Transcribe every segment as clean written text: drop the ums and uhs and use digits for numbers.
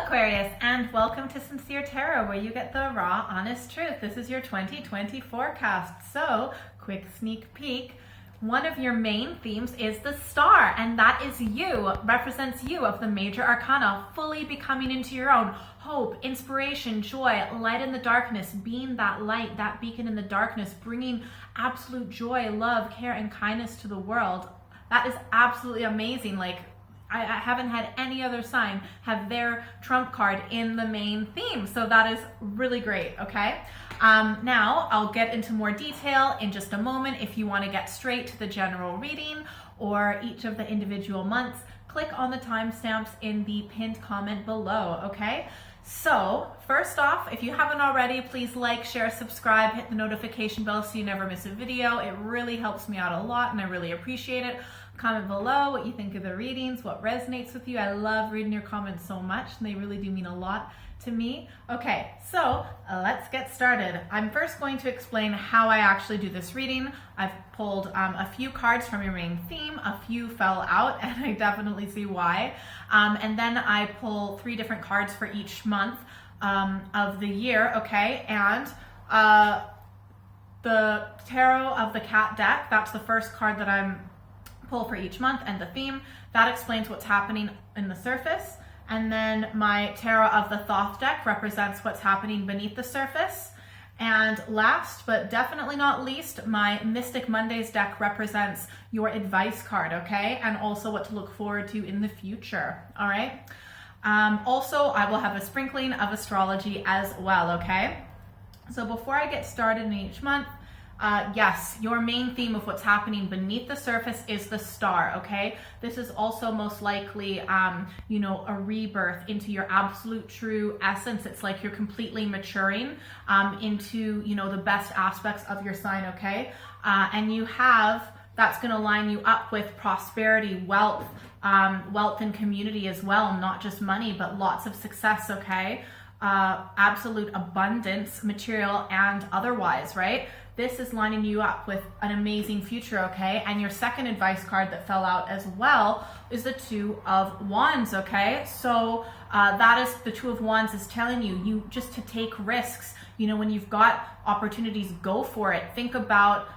Aquarius, and welcome to Sincere Tarot, where you get the raw, honest truth. This is your 2020 forecast. So, quick sneak peek. One of your main themes is the star, and that is you, represents you of the major arcana, fully becoming into your own hope, inspiration, joy, light in the darkness, being that light, that beacon in the darkness, bringing absolute joy, love, care, and kindness to the world. That is absolutely amazing. I haven't had any other sign have their trump card in the main theme. So that is really great, okay? Now I'll get into more detail in just a moment. If you want to get straight to the general reading or each of the individual months, click on the timestamps in the pinned comment below, okay? So first off, if you haven't already, please like, share, subscribe, hit the notification bell so you never miss a video. It really helps me out a lot and I really appreciate it. Comment below what you think of the readings, what resonates with you. I love reading your comments so much and they really do mean a lot to me. Okay, so let's get started. I'm first going to explain how I actually do this reading. I've pulled a few cards from your main theme, a few fell out, and I definitely see why. And then I pull 3 different cards for each month of the year, okay? And the Tarot of the Cat deck, that's the first card that I'm pull for each month, and the theme that explains what's happening in the surface. And then my Tarot of the Thoth deck represents what's happening beneath the surface. And last but definitely not least, my Mystic Mondays deck represents your advice card, okay? And also what to look forward to in the future, all right? Also, I will have a sprinkling of astrology as well, okay? So before I get started in each month, yes, your main theme of what's happening beneath the surface is the star, okay? This is also most likely, a rebirth into your absolute true essence. It's like you're completely maturing into, the best aspects of your sign, okay? And that's going to line you up with prosperity, wealth and community as well, not just money, but lots of success, okay? Absolute abundance, material and otherwise, right? This is lining you up with an amazing future, okay? And your second advice card that fell out as well is the Two of Wands, okay? So that is the Two of Wands is telling you just to take risks. When you've got opportunities, go for it. Think about,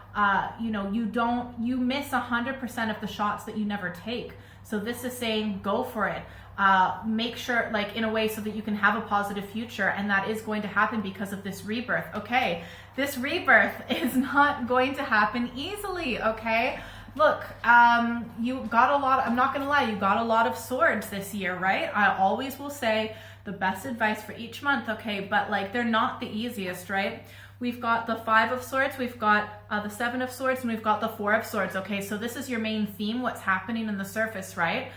you miss 100% of the shots that you never take. So this is saying go for it. Make sure, in a way so that you can have a positive future, and that is going to happen because of this rebirth, okay? This rebirth is not going to happen easily, okay? Look, you got a lot, I'm not gonna lie, you got a lot of swords this year, right? I always will say the best advice for each month, okay? But they're not the easiest, right? We've got the 5 of Swords, we've got the 7 of Swords, and we've got the 4 of Swords, okay? So this is your main theme, what's happening in the surface, right?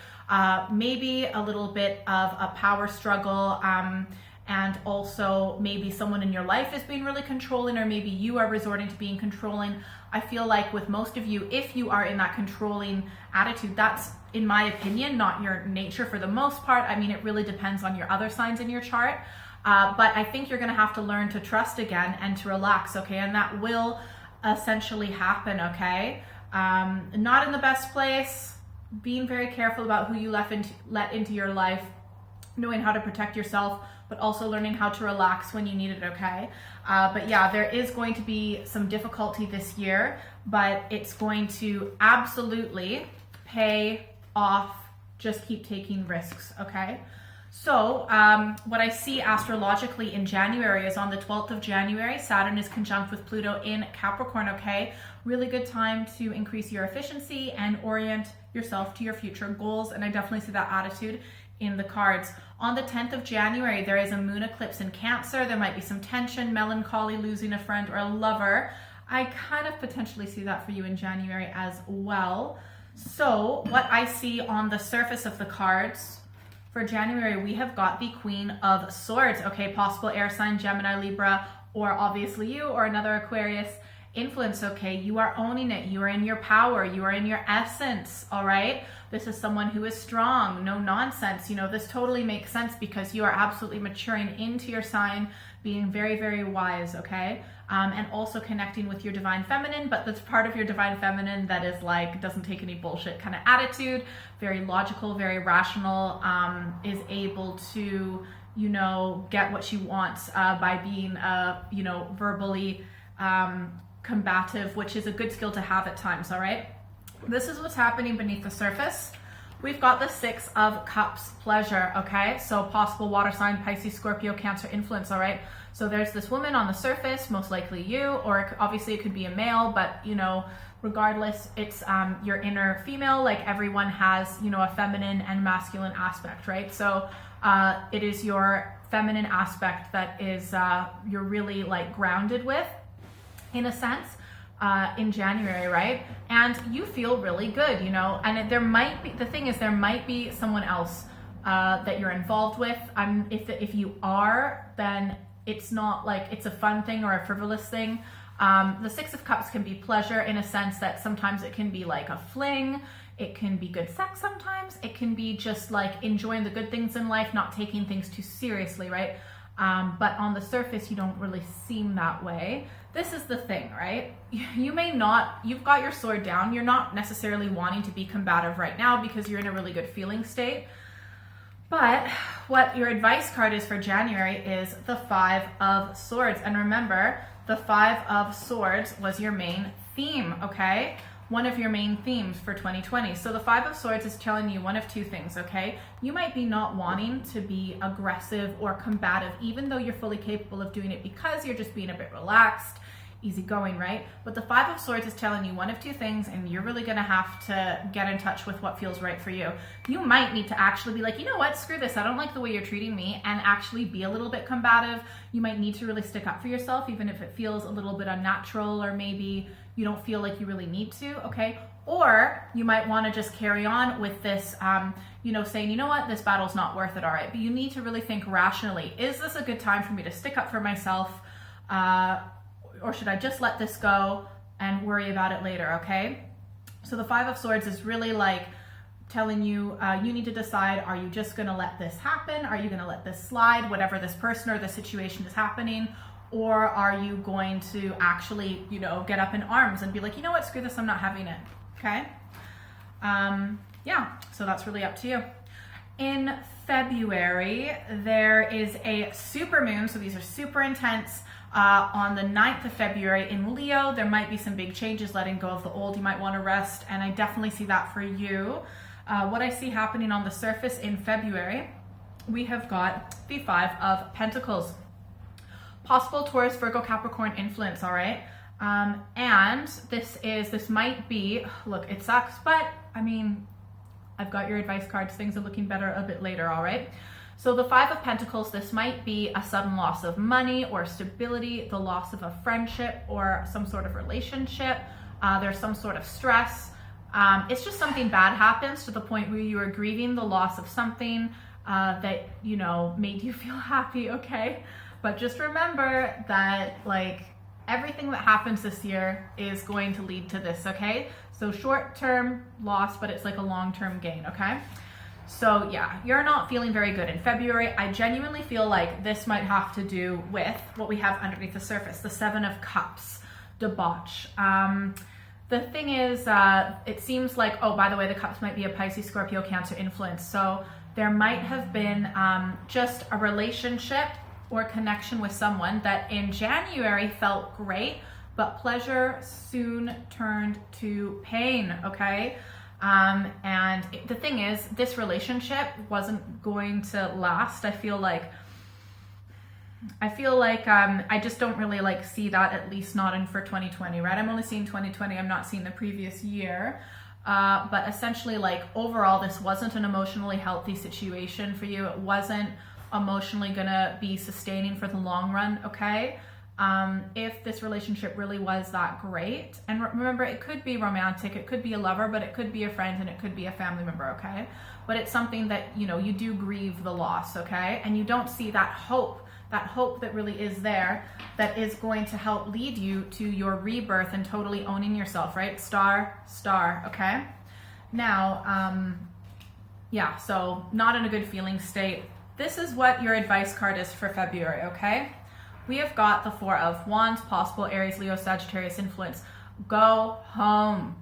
Maybe a little bit of a power struggle, and also maybe someone in your life is being really controlling, or maybe you are resorting to being controlling. I feel like with most of you, if you are in that controlling attitude, that's, in my opinion, not your nature for the most part. I mean, it really depends on your other signs in your chart. But I think you're going to have to learn to trust again and to relax, okay? And that will essentially happen, okay? Not in the best place, being very careful about who you let into your life, knowing how to protect yourself, but also learning how to relax when you need it, okay? But yeah, there is going to be some difficulty this year, but it's going to absolutely pay off. Just keep taking risks, okay? So what I see astrologically in January is on the 12th of January, Saturn is conjunct with Pluto in Capricorn, okay? Really good time to increase your efficiency and orient yourself to your future goals. And I definitely see that attitude in the cards. On the 10th of January, there is a moon eclipse in Cancer. There might be some tension, melancholy, losing a friend or a lover. I kind of potentially see that for you in January as well. So what I see on the surface of the cards, for January, we have got the Queen of Swords, okay? Possible air sign, Gemini, Libra, or obviously you or another Aquarius influence, okay? You are owning it. You are in your power. You are in your essence, all right? This is someone who is strong, no nonsense. This totally makes sense because you are absolutely maturing into your sign, being very, very wise, okay? And also connecting with your divine feminine, but that's part of your divine feminine that is doesn't take any bullshit kind of attitude, very logical, very rational, is able to, you know, get what she wants by being, you know, verbally combative, which is a good skill to have at times, all right? This is what's happening beneath the surface. We've got the Six of Cups, pleasure, okay? So possible water sign, Pisces, Scorpio, Cancer influence, all right? So there's this woman on the surface, most likely you, or obviously it could be a male, but, you know, regardless, it's your inner female. Like everyone has, you know, a feminine and masculine aspect, right? So it is your feminine aspect that is you're really like grounded with, in a sense, in January, right? And you feel really good, you know, and there might be, the thing is, there might be someone else that you're involved with. If you are, then it's not like it's a fun thing or a frivolous thing. The Six of Cups can be pleasure in a sense that sometimes it can be like a fling, it can be good sex sometimes, it can be just like enjoying the good things in life, not taking things too seriously, right? But on the surface, you don't really seem that way. This is the thing, right? You may not, you've got your sword down, you're not necessarily wanting to be combative right now because you're in a really good feeling state. But what your advice card is for January is the Five of Swords. And remember, the Five of Swords was your main theme, okay? One of your main themes for 2020. So the Five of Swords is telling you one of two things, okay? You might be not wanting to be aggressive or combative, even though you're fully capable of doing it because you're just being a bit relaxed, easygoing, right? But the Five of Swords is telling you one of two things, and you're really gonna have to get in touch with what feels right for you. You might need to actually be like, you know what, screw this, I don't like the way you're treating me, and actually be a little bit combative. You might need to really stick up for yourself, even if it feels a little bit unnatural, or maybe you don't feel like you really need to, okay? Or you might wanna just carry on with this, you know, saying, you know what, this battle's not worth it, all right? But you need to really think rationally. Is this a good time for me to stick up for myself? Or should I just let this go and worry about it later, okay? So the Five of Swords is really like telling you, you need to decide, are you just gonna let this happen? Are you gonna let this slide, whatever this person or the situation is happening? Or are you going to actually, you know, get up in arms and be like, you know what, screw this, I'm not having it, okay? Yeah, so that's really up to you. In February, there is a super moon, so these are super intense. On the 9th of February in Leo, there might be some big changes, letting go of the old. You might want to rest, and I definitely see that for you. What I see happening on the surface in February, we have got the Five of Pentacles. Possible Taurus, Virgo, Capricorn influence, all right? And this might be, look, it sucks, but I mean, I've got your advice cards. Things are looking better a bit later, all right? So the Five of Pentacles, this might be a sudden loss of money or stability, the loss of a friendship or some sort of relationship. There's some sort of stress. It's just something bad happens to the point where you are grieving the loss of something that, you know, made you feel happy, okay? But just remember that, like, everything that happens this year is going to lead to this, okay? So short-term loss, but it's like a long-term gain, okay? So yeah, you're not feeling very good in February. I genuinely feel like this might have to do with what we have underneath the surface, the Seven of Cups, debauch. The thing is, it seems like, oh, by the way, the cups might be a Pisces, Scorpio, Cancer influence. So there might have been just a relationship or connection with someone that in January felt great, but pleasure soon turned to pain, okay? And the thing is, this relationship wasn't going to last. I feel like I just don't really like see that, at least not in for 2020, right? I'm only seeing 2020. I'm not seeing the previous year. But essentially, like, overall, this wasn't an emotionally healthy situation for you. It wasn't emotionally gonna be sustaining for the long run, okay? If this relationship really was that great, and remember, it could be romantic, it could be a lover, but it could be a friend, and it could be a family member, okay? But it's something that, you know, you do grieve the loss, okay? And you don't see that hope that really is there, that is going to help lead you to your rebirth and totally owning yourself, right? Star, okay? Now, yeah, so not in a good feeling state. This is what your advice card is for February, okay? We have got the Four of Wands, possible Aries, Leo, Sagittarius influence. Go home.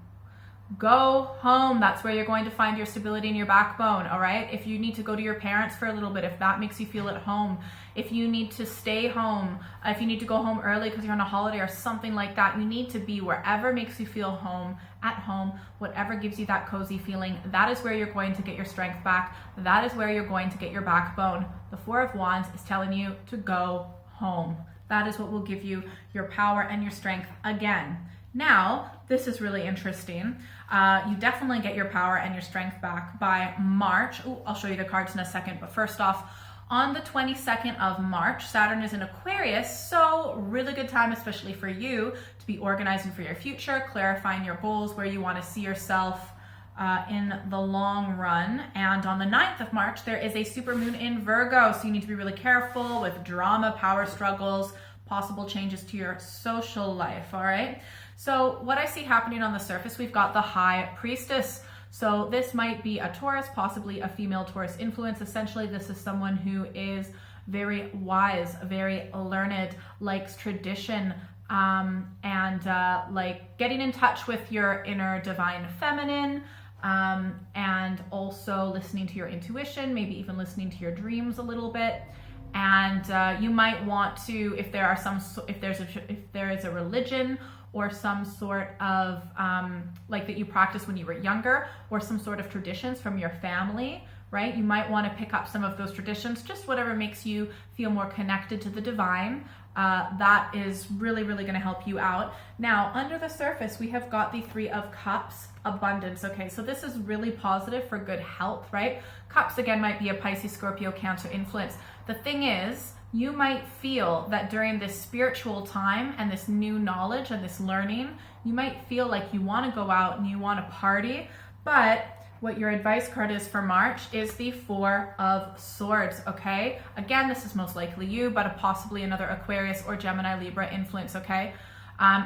Go home. That's where you're going to find your stability and your backbone, all right? If you need to go to your parents for a little bit, if that makes you feel at home, if you need to stay home, if you need to go home early because you're on a holiday or something like that, you need to be wherever makes you feel home, at home, whatever gives you that cozy feeling. That is where you're going to get your strength back. That is where you're going to get your backbone. The Four of Wands is telling you to go home. That is what will give you your power and your strength again. Now, this is really interesting. You definitely get your power and your strength back by March. Ooh, I'll show you the cards in a second, but first off, on the 22nd of March, Saturn is in Aquarius, so really good time, especially for you, to be organizing for your future, clarifying your goals, where you want to see yourself in the long run. And on the 9th of March, there is a supermoon in Virgo, so you need to be really careful with drama, power struggles, possible changes to your social life, all right? So what I see happening on the surface, we've got the High Priestess. So this might be a Taurus, possibly a female Taurus influence. Essentially, this is someone who is very wise, very learned, likes tradition, and like getting in touch with your inner divine feminine, and also listening to your intuition, maybe even listening to your dreams a little bit. And you might want to, if there is a religion or some sort of like that you practiced when you were younger, or some sort of traditions from your family, right? You might want to pick up some of those traditions, just whatever makes you feel more connected to the divine. That is really, really going to help you out. Now, under the surface, we have got the Three of Cups, abundance. Okay, so this is really positive for good health, right? Cups, again, might be a Pisces, Scorpio, Cancer influence. The thing is, you might feel that during this spiritual time and this new knowledge and this learning, you might feel like you want to go out and you want to party, but what your advice card is for March is the Four of Swords, okay? Again, this is most likely you, but possibly another Aquarius or Gemini, Libra influence, okay?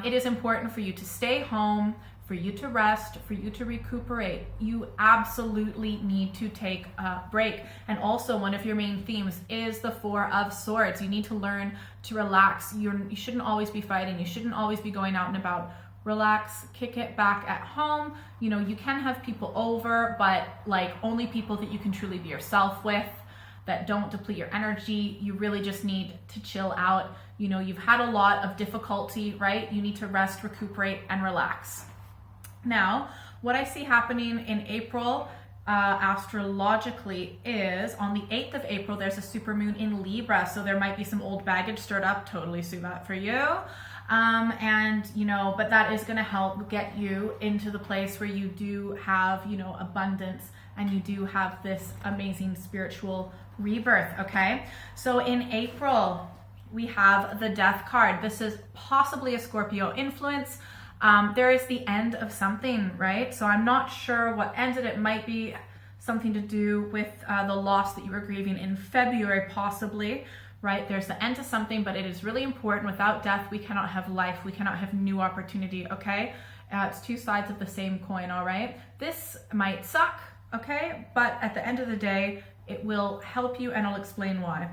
It is important for you to stay home, for you to rest, for you to recuperate. You absolutely need to take a break. And also, one of your main themes is the Four of Swords. You need to learn to relax. You shouldn't always be fighting. You shouldn't always be going out and about. Relax, kick it back at home. You know, you can have people over, but like only people that you can truly be yourself with, that don't deplete your energy. You really just need to chill out. You know, you've had a lot of difficulty, right? You need to rest, recuperate, and relax. Now, what I see happening in April astrologically is on the 8th of April, there's a supermoon in Libra. So there might be some old baggage stirred up. Totally see that for you. And, you know, but that is going to help get you into the place where you do have, you know, abundance, and you do have this amazing spiritual rebirth. Okay. So in April, we have the Death card. This is possibly a Scorpio influence. There is the end of something, right? So I'm not sure what ended. It might be something to do with the loss that you were grieving in February, possibly, right? There's the end to something, but it is really important. Without death, we cannot have life. We cannot have new opportunity, okay? It's two sides of the same coin, all right? This might suck, okay? But at the end of the day, it will help you, and I'll explain why.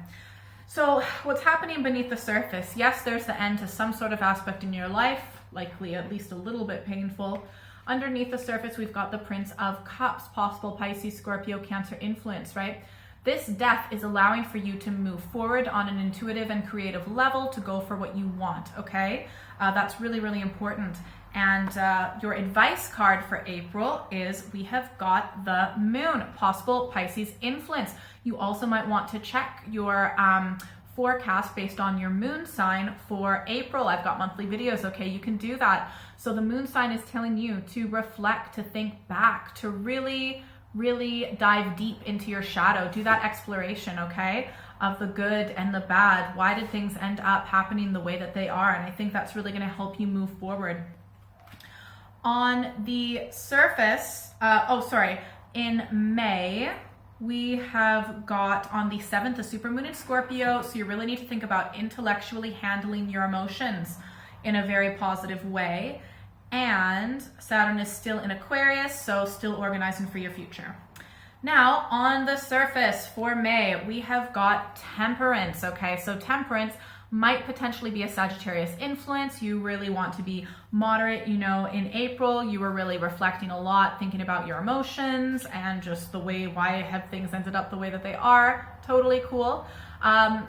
So what's happening beneath the surface? Yes, there's the end to some sort of aspect in your life, likely at least a little bit painful. Underneath the surface, we've got the Prince of Cups, possible Pisces, Scorpio, Cancer influence, right? This death is allowing for you to move forward on an intuitive and creative level, to go for what you want, okay? That's really, really important. And your advice card for April is we have got the Moon, possible Pisces influence. You also might want to check your forecast based on your moon sign for April. I've got monthly videos, okay? You can do that. So the moon sign is telling you to reflect, to think back, to really dive deep into your shadow. Do that exploration, okay, of the good and the bad. Why did things end up happening the way that they are? And I think that's really going to help you move forward. On the surface, in May, we have got on the 7th a supermoon in Scorpio. So you really need to think about intellectually handling your emotions in a very positive way. And Saturn is still in Aquarius, so still organizing for your future. Now, on the surface for May, we have got Temperance, okay? So Temperance might potentially be a Sagittarius influence. You really want to be moderate. You know, in April, you were really reflecting a lot, thinking about your emotions and just the way, why have things ended up the way that they are. Totally cool.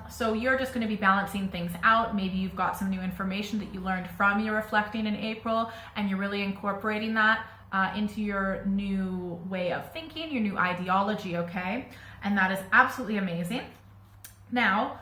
So you're just going to be balancing things out. Maybe you've got some new information that you learned from your reflecting in April, and you're really incorporating that into your new way of thinking, your new ideology, okay? And that is absolutely amazing. Now,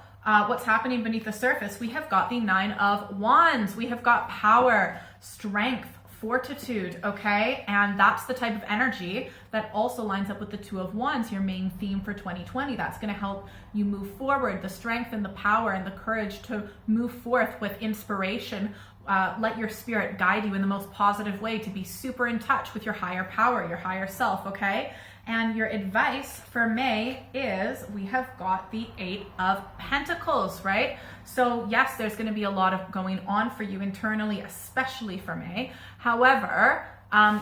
what's happening beneath the surface? We have got the 9 of Wands. We have got power, strength, fortitude, okay? And that's the type of energy that also lines up with the 2 of Wands, your main theme for 2020. That's going to help you move forward, the strength and the power and the courage to move forth with inspiration. Let your spirit guide you in the most positive way to be super in touch with your higher power, your higher self, okay? And your advice for May is, we have got the 8 of Pentacles, right? So yes, there's going to be a lot of going on for you internally, especially for May. However,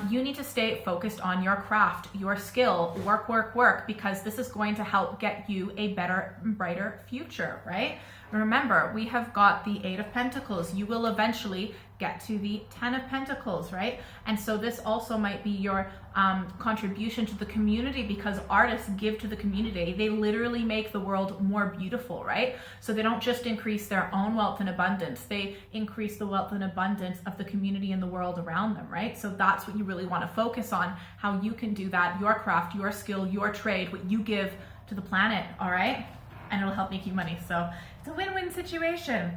you need to stay focused on your craft, your skill, work, because this is going to help get you a better, brighter future, right? Remember, we have got the 8 of Pentacles. You will eventually get to the 10 of Pentacles, right? And so this also might be your contribution to the community, because artists give to the community. They literally make the world more beautiful, right? So they don't just increase their own wealth and abundance, they increase the wealth and abundance of the community and the world around them, right? So that's what you really want to focus on, how you can do that, your craft, your skill, your trade, what you give to the planet, all right? And it'll help make you money. So it's a win-win situation.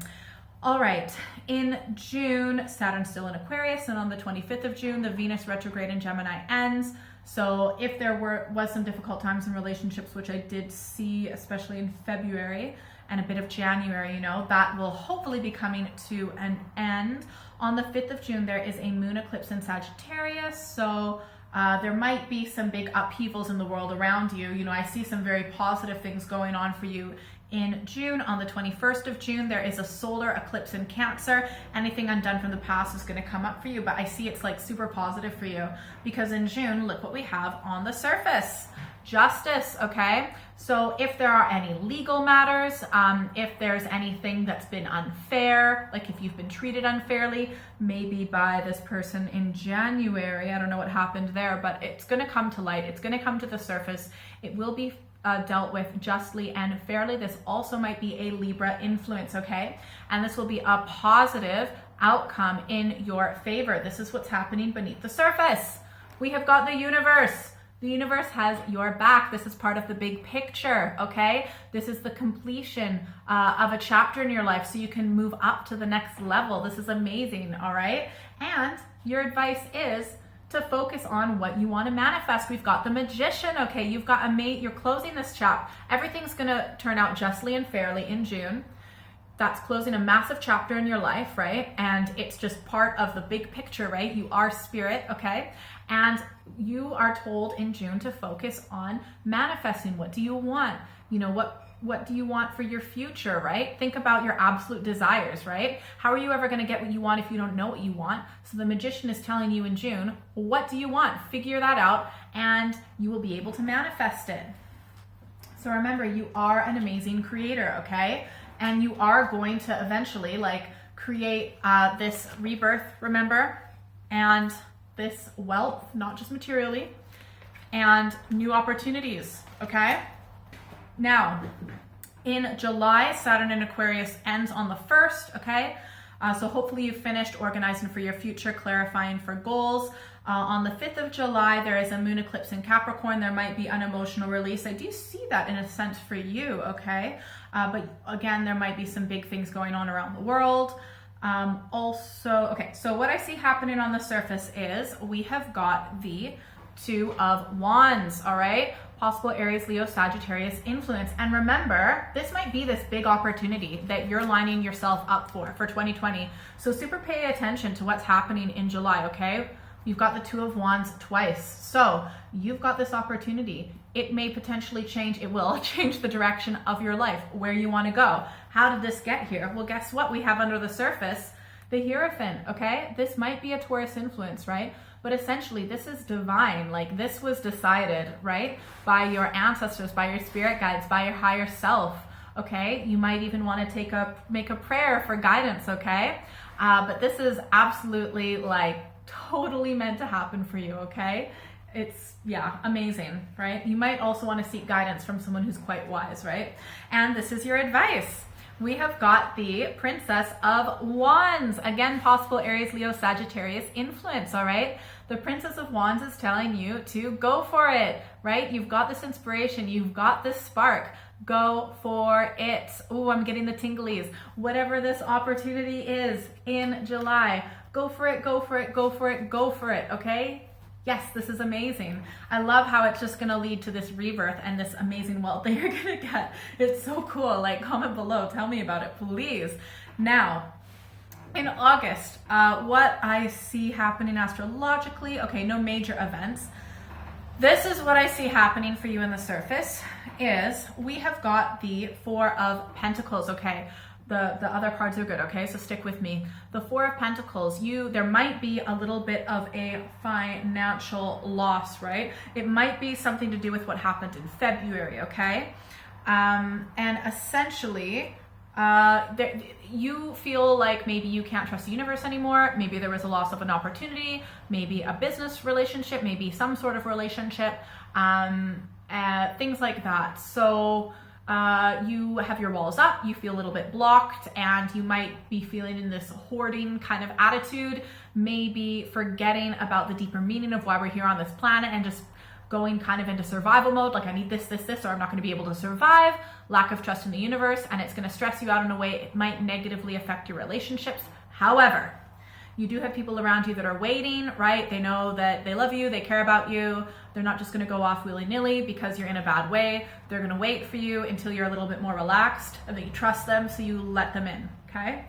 All right, in June, Saturn's still in Aquarius, and on the 25th of June, the Venus retrograde in Gemini ends. So if there was some difficult times in relationships, which I did see, especially in February and a bit of January, you know, that will hopefully be coming to an end. On the 5th of June, there is a moon eclipse in Sagittarius. So there might be some big upheavals in the world around you. You know, I see some very positive things going on for you in June. On the 21st of June, there is a solar eclipse in Cancer. Anything undone from the past is going to come up for you, but I see it's like super positive for you, because in June, look what we have on the surface. Justice, okay? So if there are any legal matters, if there's anything that's been unfair, like if you've been treated unfairly, maybe by this person in January, I don't know what happened there, but it's going to come to light. It's going to come to the surface. It will be dealt with justly and fairly. This also might be a Libra influence, okay? And this will be a positive outcome in your favor. This is what's happening beneath the surface. We have got the universe. The universe has your back. This is part of the big picture, okay? This is the completion of a chapter in your life, so you can move up to the next level. This is amazing, all right? And your advice is to focus on what you want to manifest. We've got the Magician, okay? You've got a mate, you're closing this chapter. Everything's gonna turn out justly and fairly in June. That's closing a massive chapter in your life, right? And it's just part of the big picture, right? You are spirit, okay? And you are told in June to focus on manifesting. What do you want? You know, what do you want for your future, right? Think about your absolute desires, right? How are you ever going to get what you want if you don't know what you want? So the Magician is telling you in June, what do you want? Figure that out, and you will be able to manifest it. So remember, you are an amazing creator, okay? And you are going to eventually create this rebirth, remember? And this wealth, not just materially, and new opportunities, okay? Now, in July, Saturn in Aquarius ends on the 1st, okay? So hopefully you've finished organizing for your future, clarifying for goals. On the 5th of July, there is a moon eclipse in Capricorn. There might be an emotional release. I do see that in a sense for you, okay? But again, there might be some big things going on around the world. Okay, so what I see happening on the surface is we have got the 2 of Wands, all right? Possible Aries, Leo, Sagittarius influence. And remember, this might be this big opportunity that you're lining yourself up for 2020. So super pay attention to what's happening in July, okay? You've got the 2 of Wands twice. So you've got this opportunity. It may potentially change, it will change the direction of your life, where you want to go. How did this get here? Well, guess what? We have under the surface the Hierophant, okay? This might be a Taurus influence, right? But essentially, this is divine. Like, this was decided, right? By your ancestors, by your spirit guides, by your higher self. okay? You might even want to make a prayer for guidance, okay? But this is absolutely like totally meant to happen for you, okay? It's, yeah, amazing, right? You might also want to seek guidance from someone who's quite wise, right? And this is your advice. We have got the Princess of Wands. Again, possible Aries, Leo, Sagittarius influence, all right? The Princess of Wands is telling you to go for it, right? You've got this inspiration. You've got this spark. Go for it. Oh, I'm getting the tinglies. Whatever this opportunity is in July, go for it, go for it, go for it, go for it, okay? Yes, this is amazing. I love how it's just gonna lead to this rebirth and this amazing wealth that you're gonna get. It's so cool. Like, comment below, tell me about it, please. Now, in August, what I see happening astrologically, okay, no major events. This is what I see happening for you in the surface is we have got the Four of Pentacles, okay? The other cards are good, okay? So stick with me. The Four of Pentacles, there might be a little bit of a financial loss, right? It might be something to do with what happened in February, okay? And essentially, you feel like maybe you can't trust the universe anymore. Maybe there was a loss of an opportunity, maybe a business relationship, maybe some sort of relationship, things like that. So you have your walls up, you feel a little bit blocked, and you might be feeling in this hoarding kind of attitude, maybe forgetting about the deeper meaning of why we're here on this planet and just going kind of into survival mode, like I need this, or I'm not going to be able to survive, lack of trust in the universe, and it's going to stress you out in a way it might negatively affect your relationships. However, you do have people around you that are waiting, right? They know that they love you, they care about you. They're not just going to go off willy-nilly because you're in a bad way. They're going to wait for you until you're a little bit more relaxed and that you trust them, so you let them in, okay?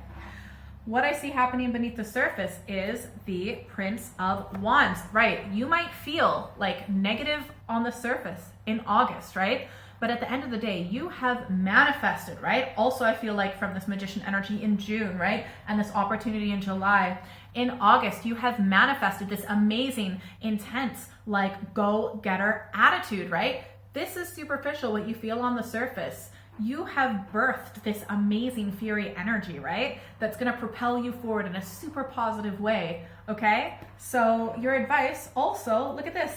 What I see happening beneath the surface is the Prince of Wands, right? You might feel like negative on the surface in August, right? But at the end of the day, you have manifested, right? Also, I feel like from this Magician energy in June, right? And this opportunity in July. In August, you have manifested this amazing, intense, like go-getter attitude, right? This is superficial, what you feel on the surface. You have birthed this amazing fury energy, right? That's gonna propel you forward in a super positive way, okay? So your advice also, look at this.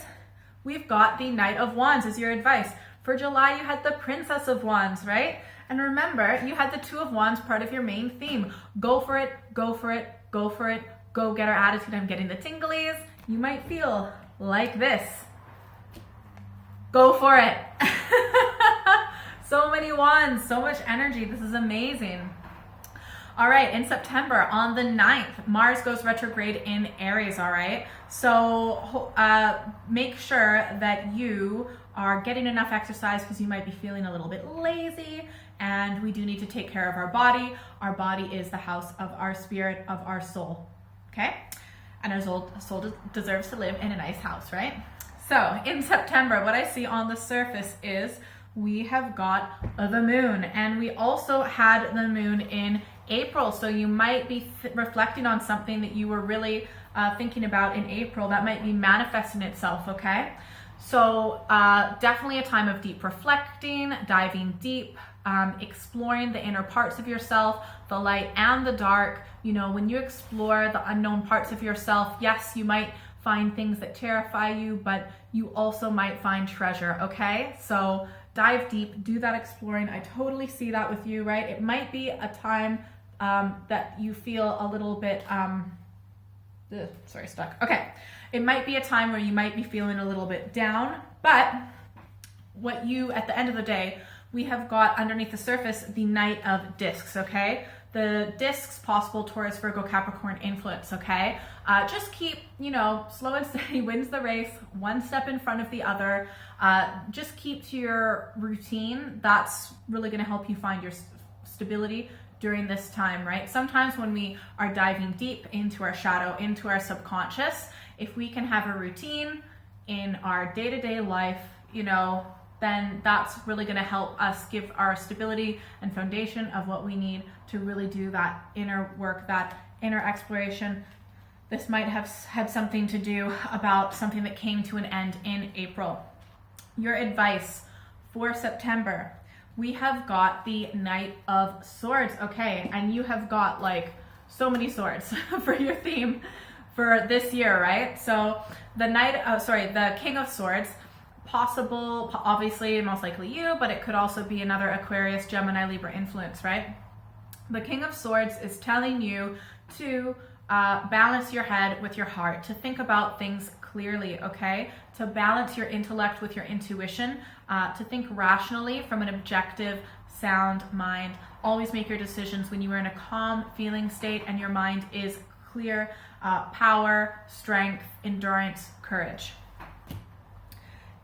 We've got the Knight of Wands as your advice. For July, you had the Princess of Wands, right? And remember, you had the Two of Wands, part of your main theme. Go for it, go for it, go for it, go-getter attitude. I'm getting the tinglies. You might feel like this. Go for it. So many wands, so much energy. This is amazing. All right, in September, on the 9th, Mars goes retrograde in Aries, all right? So make sure that you are getting enough exercise because you might be feeling a little bit lazy, and we do need to take care of our body. Our body is the house of our spirit, of our soul, okay? And our soul deserves to live in a nice house, right? So in September, what I see on the surface is we have got the moon, and we also had the moon in April. So you might be reflecting on something that you were really thinking about in April that might be manifesting itself, okay? So definitely a time of deep reflecting, diving deep, exploring the inner parts of yourself, the light and the dark. You know, when you explore the unknown parts of yourself, yes, you might find things that terrify you, but you also might find treasure, okay? So dive deep, do that exploring. I totally see that with you, right? It might be a time that you feel a little bit, stuck. Okay, it might be a time where you might be feeling a little bit down, but at the end of the day, we have got underneath the surface the Knight of Discs, okay? The discs, possible Taurus, Virgo, Capricorn influence, okay? Just keep, slow and steady wins the race, one step in front of the other. Just keep to your routine. That's really gonna help you find your stability during this time, right? Sometimes when we are diving deep into our shadow, into our subconscious, if we can have a routine in our day-to-day life, then that's really going to help us give our stability and foundation of what we need to really do that inner work, that inner exploration. This might have had something to do about something that came to an end in April. Your advice for September. we have got the Knight of Swords, okay? And you have got like so many swords for your theme for this year, right? So the King of Swords, possible, obviously, most likely you, but it could also be another Aquarius, Gemini, Libra influence, right? The King of Swords is telling you to balance your head with your heart, to think about things clearly, okay? To balance your intellect with your intuition, to think rationally from an objective, sound mind. Always make your decisions when you are in a calm feeling state and your mind is clear. Power, strength, endurance, courage.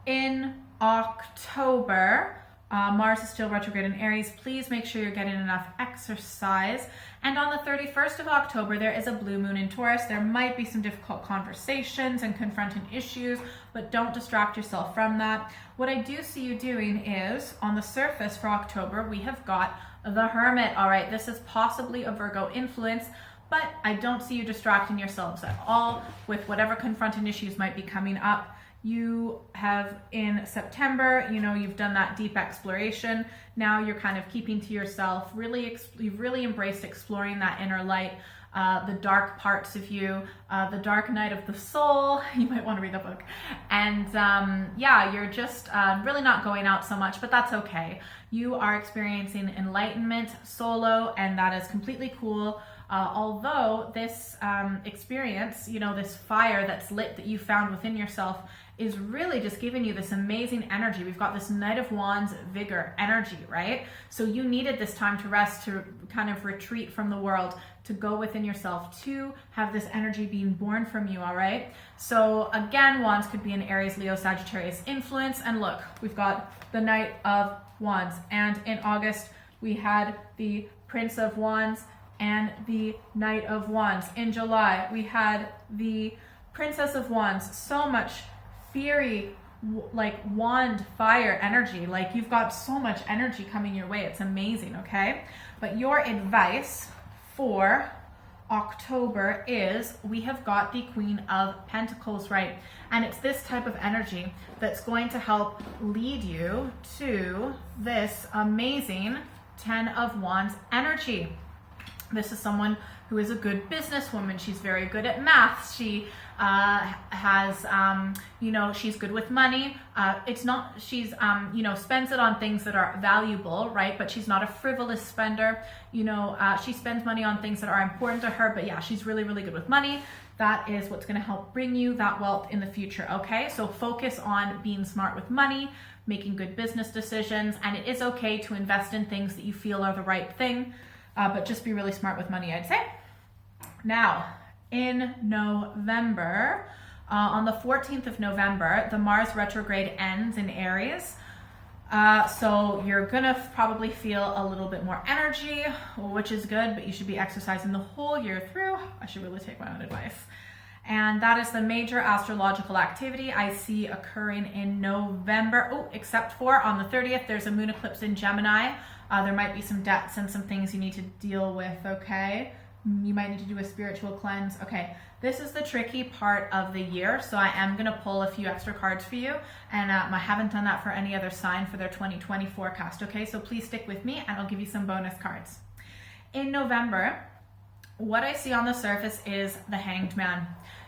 In October, Mars is still retrograde in Aries. Please make sure you're getting enough exercise. And on the 31st of October, there is a blue moon in Taurus. There might be some difficult conversations and confronting issues, but don't distract yourself from that. What I do see you doing is, on the surface for October, we have got the Hermit. All right, this is possibly a Virgo influence, but I don't see you distracting yourselves at all with whatever confronting issues might be coming up. You have in September, you've done that deep exploration. Now you're kind of keeping to yourself. You've really embraced exploring that inner light, the dark parts of you, the dark night of the soul. You might want to read the book. And you're just really not going out so much, but that's okay. You are experiencing enlightenment solo, and that is completely cool. Although this experience, this fire that's lit that you found within yourself is really just giving you this amazing energy. We've got this Knight of Wands vigor energy, right? So you needed this time to rest, to kind of retreat from the world, to go within yourself, to have this energy being born from you, all right? So again, Wands could be an Aries, Leo, Sagittarius influence. And look, we've got the Knight of Wands. And in August, we had the Prince of Wands and the Knight of Wands. In July, we had the Princess of Wands. So much fiery, like wand fire energy. Like you've got so much energy coming your way. It's amazing, okay? But your advice for October is, we have got the Queen of Pentacles, right? And it's this type of energy that's going to help lead you to this amazing Ten of Wands energy. This is someone who is a good businesswoman. She's very good at math. She she's good with money. Spends it on things that are valuable, right? But she's not a frivolous spender. She spends money on things that are important to her, but yeah, she's really, really good with money. That is what's going to help bring you that wealth in the future, okay? So focus on being smart with money, making good business decisions, and it is okay to invest in things that you feel are the right thing. But just be really smart with money, I'd say. Now, in November, on the 14th of November, the Mars retrograde ends in Aries. So you're gonna probably feel a little bit more energy, which is good, but you should be exercising the whole year through. I should really take my own advice. And that is the major astrological activity I see occurring in November. Except for on the 30th, there's a moon eclipse in Gemini. There might be some debts and some things you need to deal with, okay? You might need to do a spiritual cleanse. Okay, this is the tricky part of the year, so I am gonna pull a few extra cards for you, and I haven't done that for any other sign for their 2020 forecast, okay? So please stick with me and I'll give you some bonus cards. In November, what I see on the surface is the Hanged Man.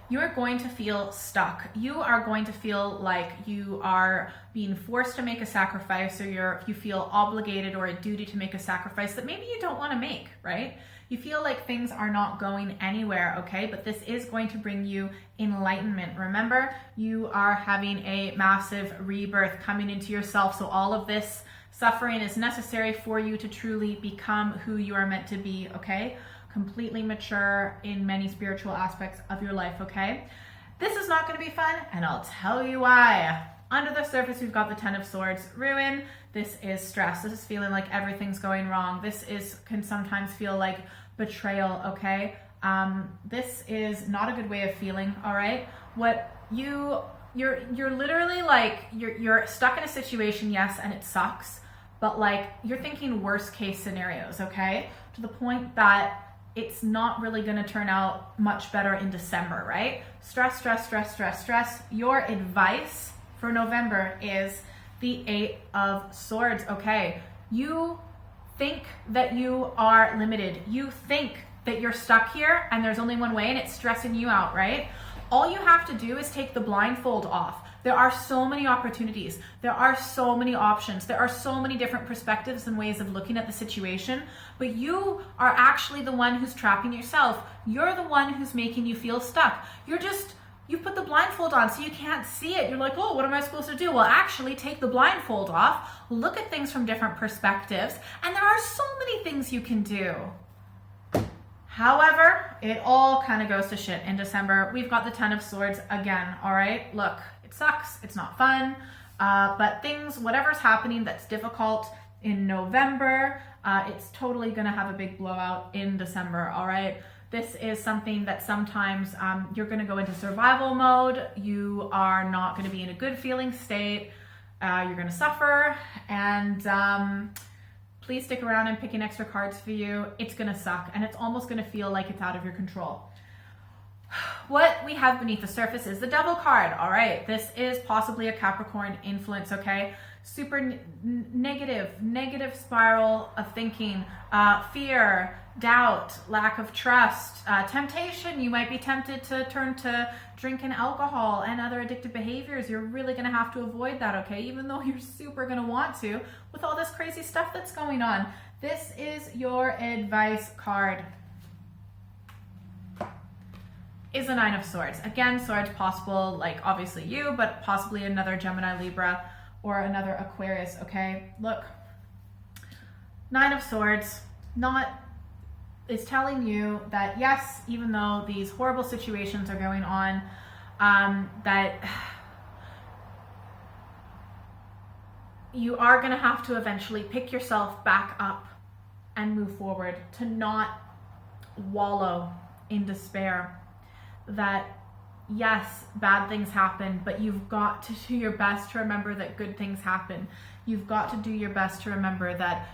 You are going to feel stuck. You are going to feel like you are being forced to make a sacrifice, or you feel obligated or a duty to make a sacrifice that maybe you don't want to make, right? You feel like things are not going anywhere, okay? But this is going to bring you enlightenment. Remember, you are having a massive rebirth coming into yourself, so all of this suffering is necessary for you to truly become who you are meant to be, okay? Completely mature in many spiritual aspects of your life, okay? This is not going to be fun, and I'll tell you why. Under the surface, we've got the Ten of Swords, ruin. This is stress. This is feeling like everything's going wrong. This can sometimes feel like betrayal, okay? This is not a good way of feeling, all right? You're literally like, you're stuck in a situation, yes, and it sucks, but like you're thinking worst case scenarios, okay? To the point that it's not really going to turn out much better in December, right? Stress, stress, stress, stress, stress. Your advice for November is the Eight of Swords, okay? You think that you are limited. You think that you're stuck here and there's only one way and it's stressing you out, right? All you have to do is take the blindfold off. There are so many opportunities. There are so many options. There are so many different perspectives and ways of looking at the situation, but you are actually the one who's trapping yourself. You're the one who's making you feel stuck. You put the blindfold on so you can't see it. You're like, oh, what am I supposed to do? Well, actually take the blindfold off, look at things from different perspectives, and there are so many things you can do. However, it all kind of goes to shit in December. We've got the 10 of Swords again, all right? Look, it sucks, it's not fun, but whatever's happening that's difficult in November, it's totally gonna have a big blowout in December, all right? This is something that sometimes you're gonna go into survival mode, you are not gonna be in a good feeling state, you're gonna suffer, and please stick around and picking extra cards for you. It's gonna suck, and it's almost gonna feel like it's out of your control. What we have beneath the surface is the Devil card, all right? This is possibly a Capricorn influence, okay? Super negative spiral of thinking, fear, doubt, lack of trust, temptation. You might be tempted to turn to drink and alcohol and other addictive behaviors. You're really gonna have to avoid that, okay? Even though you're super gonna want to with all this crazy stuff that's going on. This is your advice card. Is a 9 of Swords. Again, swords possible, like obviously you, but possibly another Gemini, Libra, or another Aquarius, okay? Look, 9 of Swords is telling you that yes, even though these horrible situations are going on, that you are gonna have to eventually pick yourself back up and move forward, to not wallow in despair. That yes, bad things happen, but you've got to do your best to remember that good things happen. You've got to do your best to remember that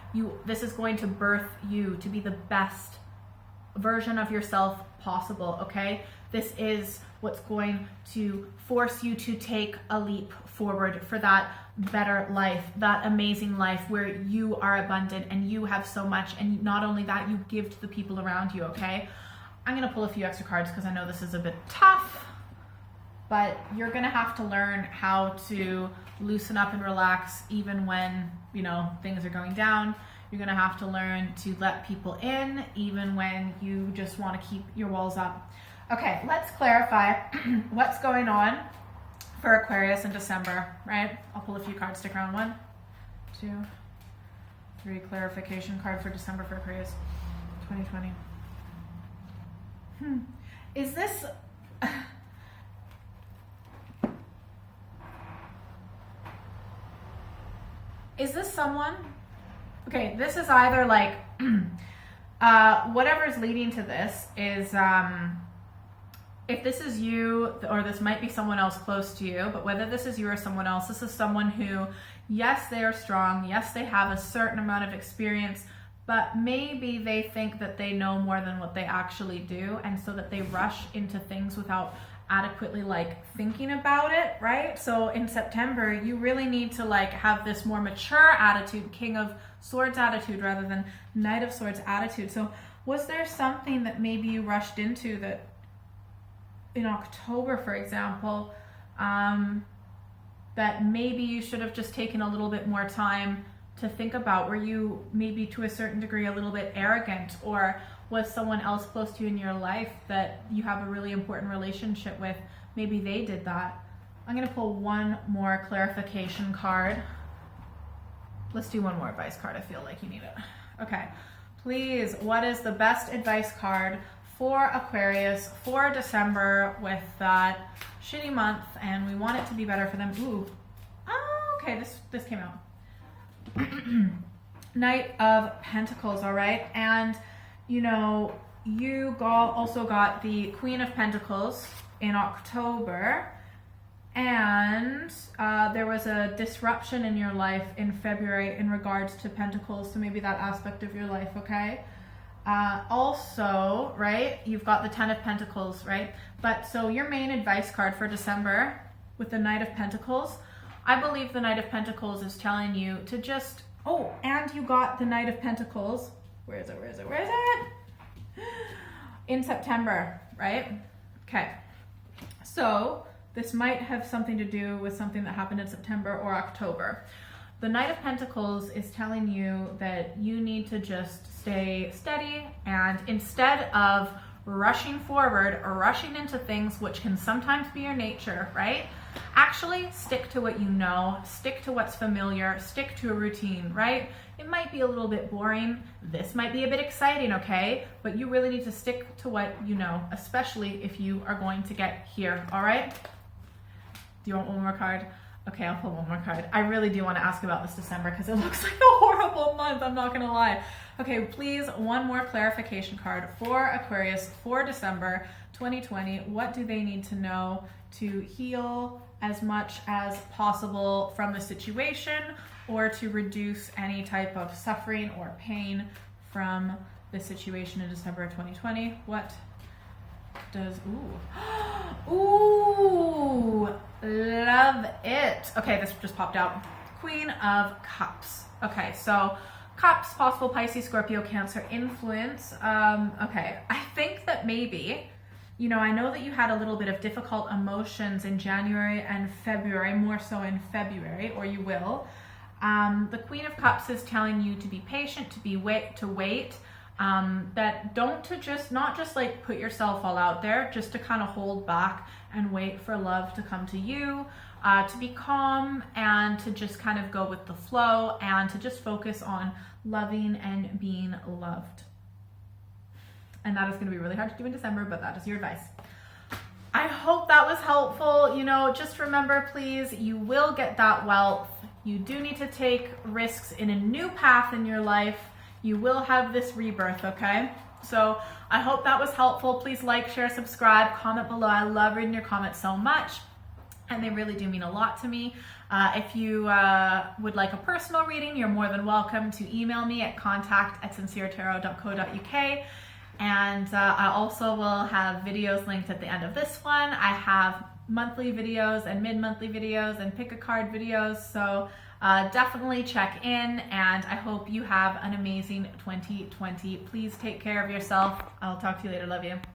this is going to birth you to be the best version of yourself possible, okay? This is what's going to force you to take a leap forward for that better life, that amazing life where you are abundant and you have so much, and not only that, you give to the people around you, okay? I'm gonna pull a few extra cards because I know this is a bit tough, but you're gonna have to learn how to loosen up and relax even when, things are going down. You're gonna have to learn to let people in even when you just wanna keep your walls up. Okay, let's clarify what's going on for Aquarius in December, right? I'll pull a few cards, stick around. 1, 2, 3, clarification card for December for Aquarius 2020. Is this someone? Okay, this is either like whatever's leading to this is if this is you, or this might be someone else close to you, but whether this is you or someone else, this is someone who, yes, they are strong, yes, they have a certain amount of experience, but maybe they think that they know more than what they actually do, and so that they rush into things without adequately thinking about it, right? So in September, you really need to have this more mature attitude, King of Swords attitude rather than Knight of Swords attitude. So was there something that maybe you rushed into that in October, for example, that maybe you should have just taken a little bit more time to think about? Were you maybe to a certain degree a little bit arrogant, or was someone else close to you in your life that you have a really important relationship with, maybe they did that? I'm going to pull one more clarification card. Let's do one more advice card. I feel like you need it. Okay, please, what is the best advice card for Aquarius for December with that shitty month, and we want it to be better for them? Ooh, oh, okay, this came out. Knight of Pentacles, all right? And you also got the Queen of Pentacles in October, and there was a disruption in your life in February in regards to Pentacles, so maybe that aspect of your life, okay? Also, right, you've got the 10 of Pentacles, right? But so your main advice card for December with the Knight of Pentacles, I believe the Knight of Pentacles is telling you to just Oh, and you got the Knight of Pentacles. Where is it? Where is it? Where is it? In September, right? Okay. So this might have something to do with something that happened in September or October. The Knight of Pentacles is telling you that you need to just stay steady, and instead of rushing forward or rushing into things, which can sometimes be your nature, right? Actually stick to what you know, stick to what's familiar, stick to a routine, right? It might be a little bit boring. This might be a bit exciting, okay? But you really need to stick to what you know, especially if you are going to get here, all right? Do you want one more card? Okay, I'll pull one more card. I really do want to ask about this December because it looks like a horrible month, I'm not gonna lie. Okay, please, one more clarification card for Aquarius for December 2020. What do they need to know to heal as much as possible from the situation, or to reduce any type of suffering or pain from the situation in December of 2020? What does, ooh, love it. Okay, this just popped out. Queen of Cups. Okay, so Cups, possible Pisces, Scorpio, Cancer influence. Okay, I think that maybe, you know, I know that you had a little bit of difficult emotions in January and February, more so in February, or you will. The Queen of Cups is telling you to be patient, to wait, that not just like put yourself all out there, just to kind of hold back and wait for love to come to you, to be calm and to just kind of go with the flow and to just focus on loving and being loved. And that is going to be really hard to do in December, but that is your advice. I hope that was helpful. You know, just remember, please, you will get that wealth. You do need to take risks in a new path in your life. You will have this rebirth, okay? So I hope that was helpful. Please like, share, subscribe, comment below. I love reading your comments so much, and they really do mean a lot to me. If you would like a personal reading, you're more than welcome to email me at contact@sinceretarot.co.uk. And I also will have videos linked at the end of this one. I have monthly videos and mid-monthly videos and pick a card videos. So definitely check in, and I hope you have an amazing 2020. Please take care of yourself. I'll talk to you later. Love you.